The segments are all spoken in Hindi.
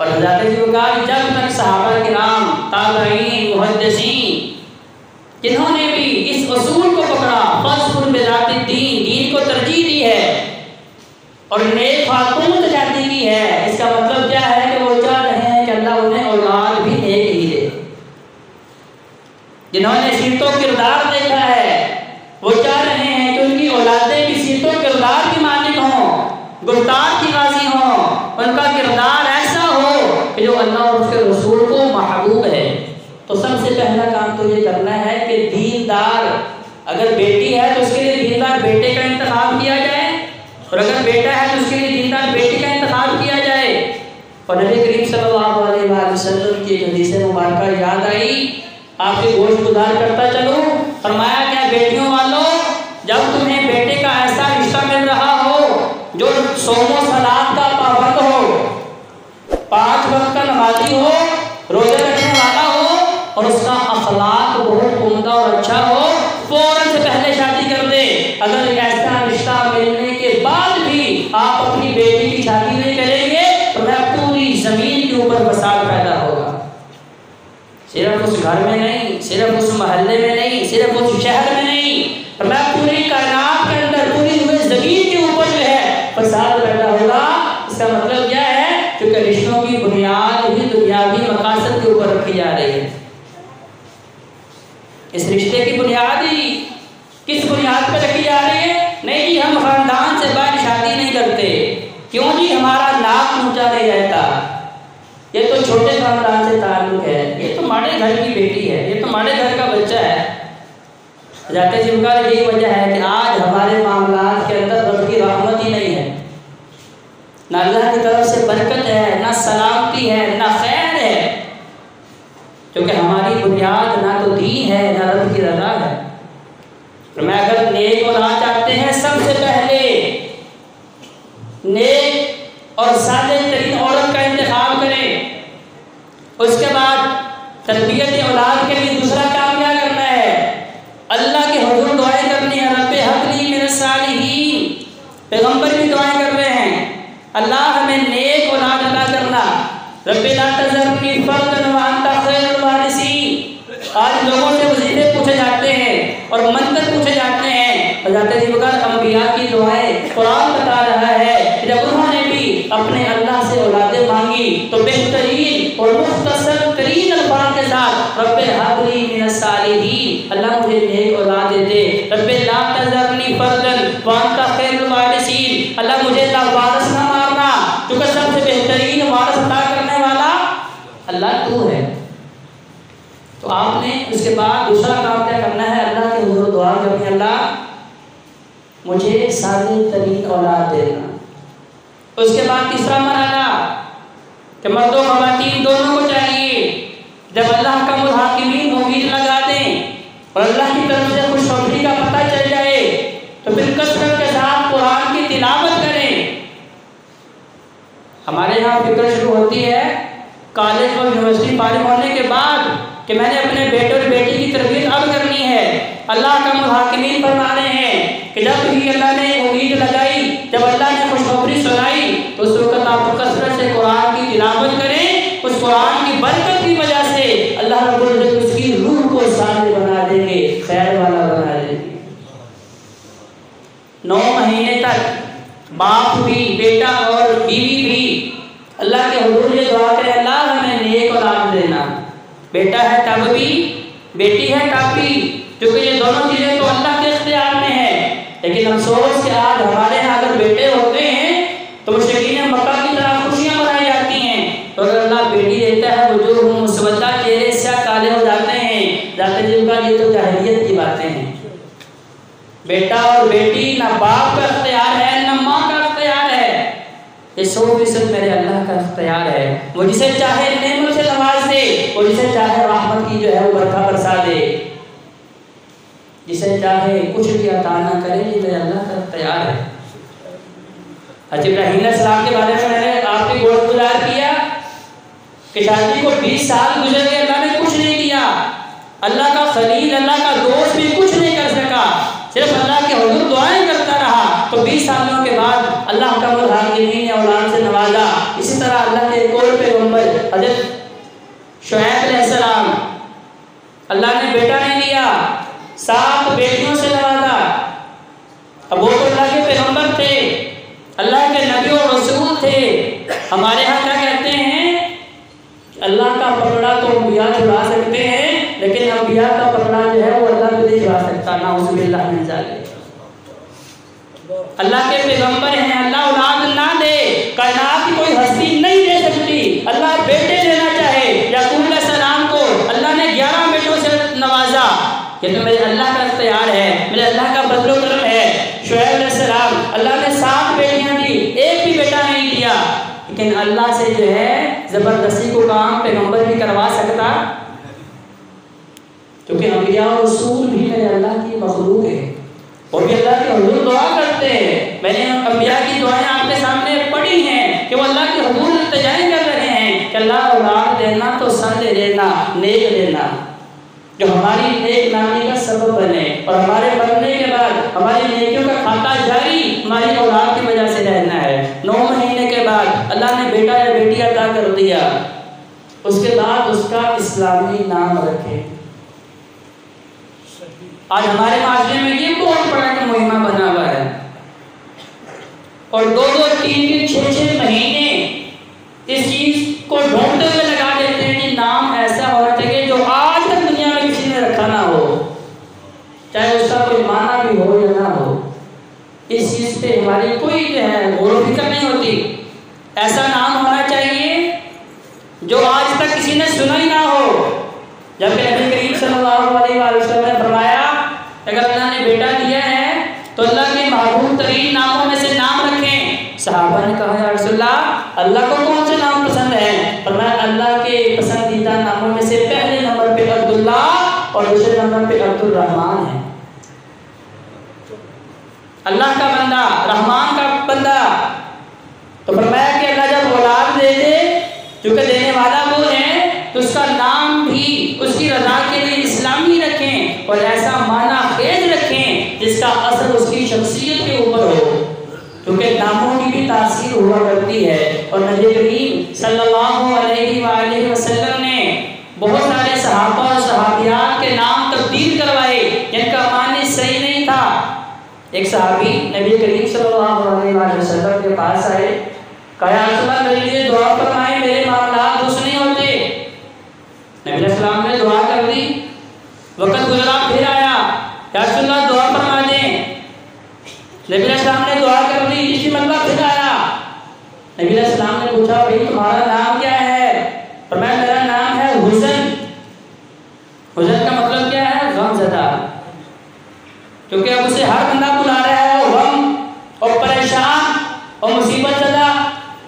और हज़रत जी को कहा जब तक सहाबा किराम, ताबईन, मुहद्दिसीन जिन्होंने भी इस उसूल को पकड़ा, फज़्फ़ुर बिज़ाति दीन, दीन को तरजीह दी है और नेक खातून से शादी की है, इसका मतलब क्या है कि वो चाह रहे हैं कि अल्लाह उन्हें औलाद भी नेक ही दे। जिन्होंने सीरतो किरदार देखा है वो चाह रहे हैं कि उनकी औलादें भी सीरतो किरदार की मालिक हों, गुफ्तार की गाज़ी हों, उनका किरदार ऐसा हो कि जो अल्लाह और उसके रसूल को महबूब है। तो सबसे पहला काम तो ये करना है कि दीनदार, अगर बेटी है तो उसके लिए दीनदार बेटे का इंतखाब किया जाए, और अगर बेटा है तो उसके लिए दीनदार बेटी का इंतखाब किया जाए। और नबी करीम सल्लल्लाहु अलैहि वसल्लम की हदीस मुबारक याद आई, आपके गोश्त गुजार करता चलो, फरमाया क्या बेटियों वालों, जब तुम्हें बेटे का ऐसा रिश्ता मिल रहा हो जो सोमो सलात का पाबंद हो, 5 वक्त का नमाजी हो, रोजे रखने वाला हो और उसका अखलाक बहुत उम्दा और अच्छा हो, फौरन से पहले शादी कर दे। अगर ऐसा रिश्ता मिलने के बाद भी आप अपनी बेटी की शादी नहीं करेंगे तो मैं पूरी जमीन के ऊपर फसाद पैदा होगा। सिर्फ उस घर में नहीं, सिर्फ उस मोहल्ले में नहीं, सिर्फ उस शहर में नहीं, मैं पूरी कायनात के अंदर, पूरी जमीन के ऊपर जो है फसाद पैदा होगा। इसका मतलब क्या है? क्योंकि रिश्तों की बुनियाद ही दुनियावी मकासद के ऊपर रखी जा रही है। इस रिश्ते की बुनियाद ही किस बुनियाद पर रखी जा रही है? नहीं जी, हम खानदान से बाहर शादी नहीं करते। क्यों जी? हमारा नाक ऊंचा नहीं रहता, ये तो छोटे खानदान से ताल्लुक है, ये तो हमारे घर की बेटी है, ये तो हमारे घर का बच्चा है। जाते जिनका यही वजह है कि आज हमारे मामलात के अंदर रब की रहमत ही नहीं है, ना अल्लाह की तरफ से बरकत है, ना सलामती है, ना खैर है, क्योंकि हमारी बुनियाद ना तो दीन है ना रब की रज़ा है। तो मैं अगर नेक औलाद चाहते हैं, सबसे पहले नेक और सालिह तरीन औरत का इंतखाब करें। उसके बाद तरबियत औलाद के लिए दूसरा काम क्या करना है? अल्लाह के हुजूर दुआएं करनी है। रब्बे हबली मिनस सालिहीन, पैगंबर भी दुआएं कर रहे हैं, अल्लाह हमें नेक औलाद अता करना। रब्बे ला तज़रनी फर्दन व अंता खैरुल वारिसीन। आज लोगों से वजीफे पूछे जाते हैं और मंतर पूछे जाते हैं, हज़रत जिब्राइल अंबिया की दुआएं कुरान बता रहा है कि जब उन्होंने भी अपने अल्लाह से औलादें मांगी तो बेहतरीन और मुख्तसर तरीन अल्फाज के साथ रब्बे हबली मिनस सालिहीन, अल्लाह मुझे नेक औलाद दे। रब्बे ला तज़रनी फर्दन व अंता खैरुल वारिसीन, अल्लाह मुझे लावारिस ना मारना, क्योंकि सबसे बेहतरीन वारिस अता करने वाला अल्लाह तू है। तो आपने उसके बाद दूसरा काम क्या करना है? अल्लाह के हुजूर दुआ करनी, अल्लाह मुझे सालिह तरीन औलाद देना। उसके बाद तीसरा मरहला कि मर्दों ख़वातीन दोनों को चाहिए, जब अल्लाह का मुहाकिमीन उम्मीद लगा दें और अल्लाह की तरफ से खुशखबरी का पता चल जाए तो फिर कसरत के साथ कुरान की तिलावत करें। हमारे यहाँ फिक्र शुरू होती है कॉलेज और यूनिवर्सिटी फारिग होने के बाद कि मैंने अपने बेटे और बेटी की तरबियत अब करनी है। अल्लाह का मुहाकिमीन फरमा रहे हैं कि जब भी अल्लाह ने उम्मीद लगाई, जब अल्लाह ने खुशखबरी सुनाई तो उस वक्त आप कसरत से कुरान की तिलावत करें। उस कुरान की बरकत की वजह से अल्लाह रब्बुल इज्जत उसकी रूह को सालिह बना देंगे, खैर वाला बना देंगे। 9 महीने तक बाप भी, बेटा और बीवी भी अल्लाह के हुजूर ये दुआ करें, अल्लाह हमें नेक औलाद देना। बेटा है तब भी, बेटी है तब भी, क्योंकि ये दोनों चीज़ें तो अल्लाह के इख्तियार में है। लेकिन अफसोस कि आज हमारे यहाँ अगर बेटे होते हैं तो मुशरिकीन मक्का की तरह खुशियाँ मनाई जाती हैं, तो अगर अल्लाह बेटी देता है वजूह मुस्वद्दा, चेहरे से काले हो जाते हैं। जाते जिनका ये तो जाहिलियत की बातें हैं। बेटा और बेटी ना बाप का इख्तियार है ना माँ का इख्तियार है, ये 100% मेरे अल्लाह का इख्तियार है। वो जिसे चाहे नेमत से नवाज दे, वो जिसे चाहे रहमत की जो है वो बरखा बरसा दे, जिसे चाहे कुछ भी अता ना करे, ये मेरे अल्लाह का इख्तियार है। हज़रत इब्राहीम अलैहिस्सलाम के बारे में मैंने आपके गोश्त गुजार किया कि शादी को 20 साल गुजर गए, अल्लाह ने कुछ नहीं दिया। अल्लाह का खलील, अल्लाह का दोस्त भी कुछ नहीं कर सका, सिर्फ अल्लाह के हुजूर दुआएं करता रहा। तो 20 सालों के बाद अल्लाह का मुहाकिमीन ने औलाद से नवाजा। इसी तरह अल्लाह के एक और पैगंबर हज़रत शुएब अलैहिस्सलाम, अल्लाह ने बेटा नहीं दिया, 7 बेटियों से नवाजा। अब वो तो अल्लाह के पैगंबर थे, अल्लाह के नबी और रसूल थे। हमारे यहाँ क्या कहते हैं, अल्लाह का पकड़ा तो अंबिया छुड़ा सकते हैं, लेकिन अंबिया का पकड़ा जो है वो अल्लाह भी नहीं छुड़ा सकता। नाउज़ुबिल्लाह मिन ज़ालिक। अल्लाह के पैगंबर हैं, अल्लाह औलाद ना दे, कायनात की कोई हस्ती नहीं दे सकती। अल्लाह बेटे देना चाहे, याकूब अलैहिस्सलाम को अल्लाह ने 11 बेटों से नवाजा। ये तो मेरे अल्लाह का इख्तियार है, मेरे अल्लाह का फज़्ल व करम है। शुएब अलैहिस्सलाम, अल्लाह ने 7 बेटियां दी, एक भी बेटा नहीं दिया। लेकिन अल्लाह से जो है ज़बरदस्ती को काम पैगंबर भी करवा सकता, क्योंकि अंबिया और रसूल भी मेरे अल्लाह की मखलूक है, और भी अल्लाह के हुजूर दुआ करते हैं। मैंने अंबिया की दुआएं आपके सामने पढ़ी हैं कि वो अल्लाह के हुजूर इल्तिजाएं कर रहे हैं कि अल्लाह औलाद देना तो साले देना, नेक देना, जो हमारी नेक नामी का सबब बने, और हमारे मरने के बाद हमारी नेकियों का खाता जारी हमारी औलाद की वजह से रहना है। 9 महीने के बाद अल्लाह ने बेटा या बेटी अता कर दिया, उसके बाद उसका इस्लामी नाम रखे। आज हमारे माशरे में ये बहुत बड़ा एक मुहिमा बना हुआ है, और 2-2, 3-3, 6-6 महीने इस चीज को ढूंढते हुए लगा देते हैं कि नाम ऐसा होना चाहिए जो आज तक दुनिया में किसी ने रखा ना हो, चाहे उसका कोई माना भी हो या ना हो। इस चीज पे हमारी कोई जो है गौर फिक्र नहीं होती। ऐसा नाम होना चाहिए जो आज तक किसी ने सुना ही ना हो। जबकि नबी करीम सल्लल्लाहु अलैहि वसल्लम ने फरमाया, अगर अल्लाह ने बेटा दिया है तो अल्लाह के महबूब तरीन नामों में से नाम रखें। सहाबा ने कहा, या रसूलल्लाह, अल्लाह को कौन से नाम पसंद है? फरमाया, अल्लाह के पसंदीदा नामों में से पहले नंबर पे अब्दुल्ला और दूसरे नंबर पे अब्दुल रहमान है। अल्लाह का बंदा, रहमान का बंदा। तो फरमाया कि अल्लाह जब औलाद दे दे, चूंकि देने वाला वो है, तो उसका नाम भी उसकी रजा के लिए इस्लामी रखें, और ऐसा माना खेज रखें जिसका असर उसकी शख्सियत के ऊपर हो, क्योंकि नामों की भी तासीर हुआ करती है। और नबी करीम सल्लल्लाहु अलैहि वसल्लम ने बहुत सारे सहाबा और सहाबियात के नाम तब्दील करवाए जिनका मानी सही नहीं था। एक सहाबी नबी करीम सल्लल्लाहु अलैहि वसल्लम के पास आए, कहा, अल्लाह मेरे लिए दुआ फरमाएं, मेरे मामलात दुरुस्त नहीं होते। नबी अलैहिस्सलाम ने दुआ कर दी, वक्त गुजरा, फिर आया, या रसूलल्लाह दुआ फरमा दें। नबी अलैहिस्सलाम ने दुआ कर दी, इसी मतलब फिर आया। नबी अलैहिस्सलाम ने पूछा, भाई तुम्हारा नाम क्या है? फरमाया, मेरा नाम है हुज़न। हुज़न का मतलब क्या है? गमज़दा। क्योंकि अब उसे हर बंदा बुला रहा है, वो गम और परेशान और मुसीबत ज़दा।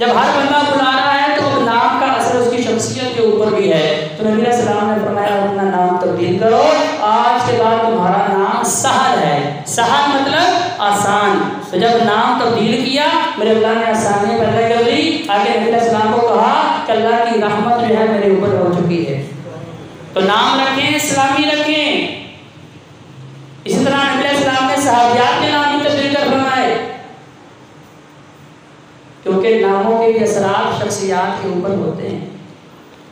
जब हर बंदा बुला रहा है तो नाम का असर उसकी शख्सियत के ऊपर भी है। तो नबी अलैहिस्सलाम ने फरमाया, अपना नाम तब्दील करो, आज के बाद तुम्हारा नाम सहल है। सहल मतलब आसान। तो जब नाम तब्दील किया, मेरे अल्लाह ने आसानी पैदा कर दी। आगे नबी अलैहिस्सलाम को कहा कि अल्लाह की रहमत जो है मेरे ऊपर हो चुकी है, तो नाम रखें, इस्लामी रखें। इसी तरह नबी अलैहिस्सलाम ने सहाबियात के नाम भी तब्दील कर फरमाए, क्योंकि नामों के असरात शख्सियात के ऊपर होते हैं।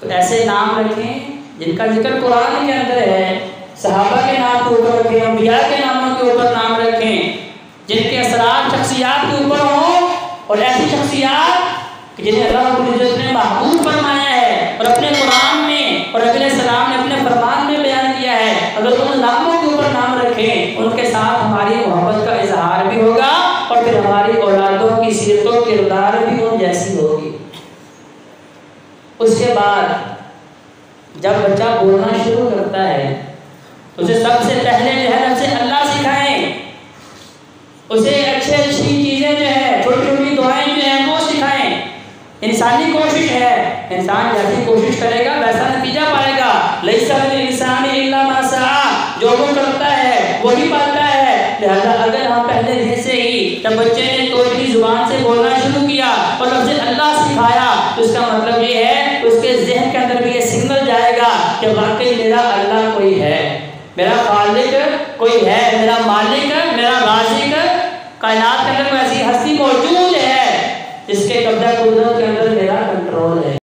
तो ऐसे नाम रखें जिनका जिक्र कुरान के अंदर है। सहाबा के नाम के ऊपर रखें, अंबिया के नामों के ऊपर नाम रखें जिनके असरात शख्सियात के ऊपर हों, और ऐसी शख्सियात जिन्हें अल्लाह रब्बुल इज्जत ने महबूब फरमाया है और अपने कुरान में और नबी अलैहिस्सलाम ने अपने फरमान में बयान किया है। अगर उन नामों के ऊपर नाम रखें, उनके साथ हमारी मोहब्बत का इजहार भी होगा, और फिर हमारी औलादों की सीरतों किरदार भी उन जैसी होगी। उसके बाद जब बच्चा बोलना शुरू करता है, तो उसे सबसे पहले जो है नफ्से अल्लाह सिखाएं, उसे अच्छी चीज़ें जो है, छोटी छोटी दुआएं जो है वो सिखाएं। इंसानी कोशिश है, इंसान जैसी कोशिश करेगा वैसा नतीजा पाएगा। लैसा लिल इंसानी इल्ला मा सआ, जो वो करता है वही पाता है। लिहाजा अगर हम पहले दिन से ही जब बच्चे ने तोड़ी जुबान से बोलना शुरू किया और नफ्से अल्लाह सिखाया, तो इसका मतलब ये है उसके ज़हन के अंदर भी ये सिग्नल जाएगा कि वाकई मेरा अल्लाह कोई है, मेरा खालिक कोई है, मेरा मालिक, मेरा राज़िक, कायनात के अंदर कोई ऐसी हस्ती मौजूद है जिसके कब्जा कुदरत के अंदर मेरा कंट्रोल है।